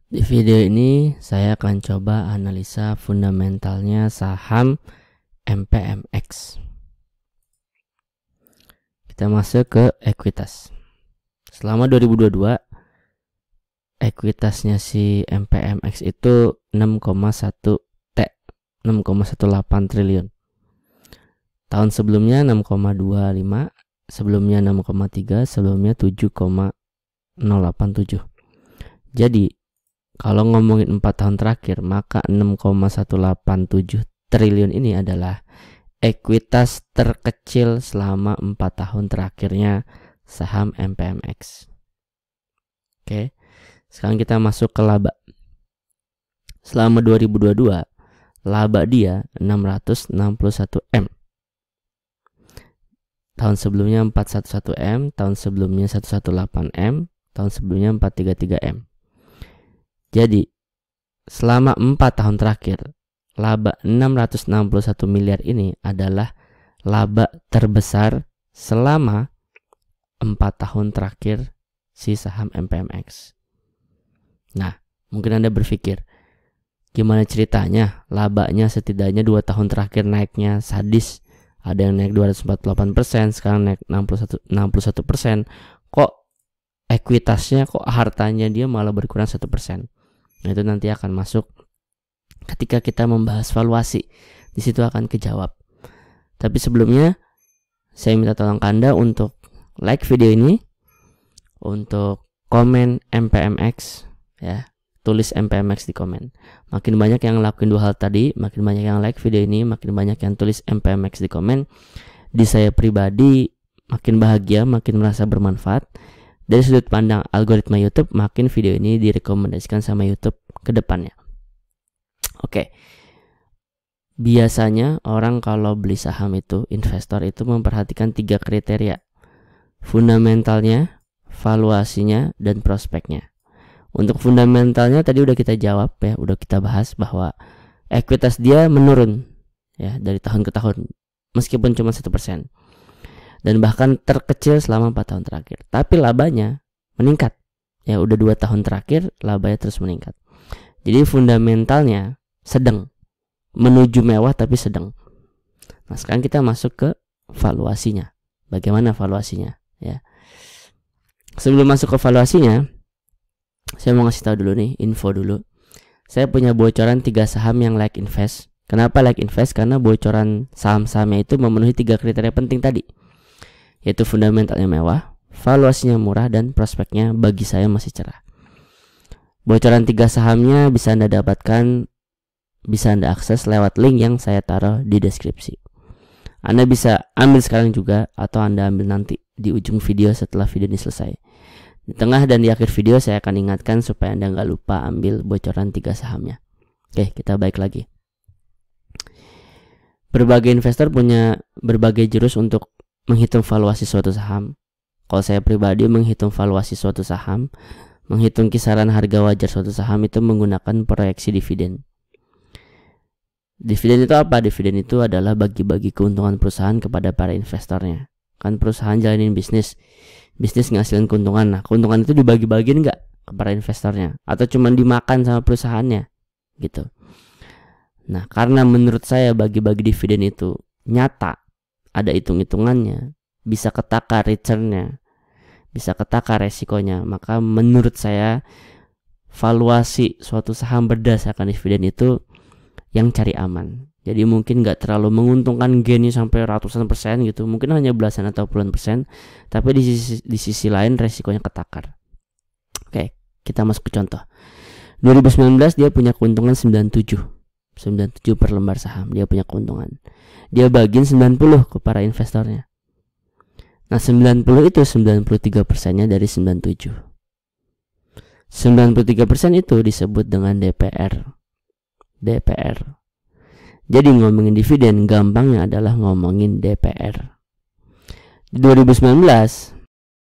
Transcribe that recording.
Di video ini saya akan coba analisa fundamentalnya saham MPMX. Kita masuk ke ekuitas. Selama 2022 ekuitasnya si MPMX itu 6,18 triliun. Tahun sebelumnya 6,25, sebelumnya 6,3, sebelumnya 7,087. Jadi kalau ngomongin 4 tahun terakhir, maka 6,187 triliun ini adalah ekuitas terkecil selama 4 tahun terakhirnya saham MPMX. Oke, sekarang kita masuk ke laba. Selama 2022, laba dia 661 M. Tahun sebelumnya 411 M, tahun sebelumnya 118 M, tahun sebelumnya 433 M. Jadi, selama 4 tahun terakhir, laba 661 miliar ini adalah laba terbesar selama 4 tahun terakhir si saham MPMX. Nah, mungkin Anda berpikir, gimana ceritanya labanya setidaknya 2 tahun terakhir naiknya sadis. Ada yang naik 248%, sekarang naik 61%. Kok ekuitasnya, kok hartanya dia malah berkurang 1%? Nah, itu nanti akan masuk ketika kita membahas valuasi. Di situ akan kejawab. Tapi sebelumnya saya minta tolong Anda untuk like video ini, untuk komen MPMX ya. Tulis MPMX di komen. Makin banyak yang lakuin 2 hal tadi, makin banyak yang like video ini, makin banyak yang tulis MPMX di komen, di saya pribadi makin bahagia, makin merasa bermanfaat. Dari sudut pandang algoritma YouTube, makin video ini direkomendasikan sama YouTube ke depannya. Oke. Biasanya orang kalau beli saham itu, investor itu memperhatikan 3 kriteria. Fundamentalnya, valuasinya, dan prospeknya. Untuk fundamentalnya tadi udah kita jawab ya, udah kita bahas bahwa ekuitas dia menurun ya dari tahun ke tahun meskipun cuma 1%. Dan bahkan terkecil selama 4 tahun terakhir. Tapi labanya meningkat. Ya udah 2 tahun terakhir labanya terus meningkat. Jadi fundamentalnya sedang menuju mewah tapi sedang. Nah, sekarang kita masuk ke valuasinya. Bagaimana valuasinya ya. Sebelum masuk ke valuasinya, saya mau ngasih tahu dulu nih, info dulu. Saya punya bocoran 3 saham yang like invest. Kenapa like invest? Karena bocoran saham-sahamnya itu memenuhi 3 kriteria penting tadi, yaitu fundamentalnya mewah, valuasinya murah, dan prospeknya bagi saya masih cerah. Bocoran 3 sahamnya bisa Anda dapatkan, bisa Anda akses lewat link yang saya taruh di deskripsi. Anda bisa ambil sekarang juga, atau Anda ambil nanti di ujung video setelah video ini selesai. Di tengah dan di akhir video saya akan ingatkan supaya Anda nggak lupa ambil bocoran 3 sahamnya. Oke, kita balik lagi. Berbagai investor punya berbagai jurus untuk menghitung valuasi suatu saham. Kalau saya pribadi menghitung valuasi suatu saham, menghitung kisaran harga wajar suatu saham itu menggunakan proyeksi dividen. Dividen itu apa? Dividen itu adalah bagi-bagi keuntungan perusahaan kepada para investornya. Kan perusahaan jalanin bisnis ngasilin keuntungan. Nah, keuntungan itu dibagi-bagiin nggak ke para investornya, atau cuma dimakan sama perusahaannya gitu. Nah, karena menurut saya bagi-bagi dividen itu nyata, ada hitung-hitungannya, bisa ketaka returnnya, bisa ketaka resikonya, maka menurut saya valuasi suatu saham berdasarkan dividen itu yang cari aman. Jadi mungkin nggak terlalu menguntungkan gainnya sampai ratusan persen gitu, mungkin hanya belasan atau puluhan persen, tapi di sisi lain resikonya ketakar. Oke, kita masuk ke contoh. 2019 dia punya keuntungan 97 per lembar saham, dia punya keuntungan. Dia bagiin 90 ke para investornya. Nah, 90 itu 93%-nya dari 97. 93% itu disebut dengan DPR. Jadi ngomongin dividen gampangnya adalah ngomongin DPR. Di 2019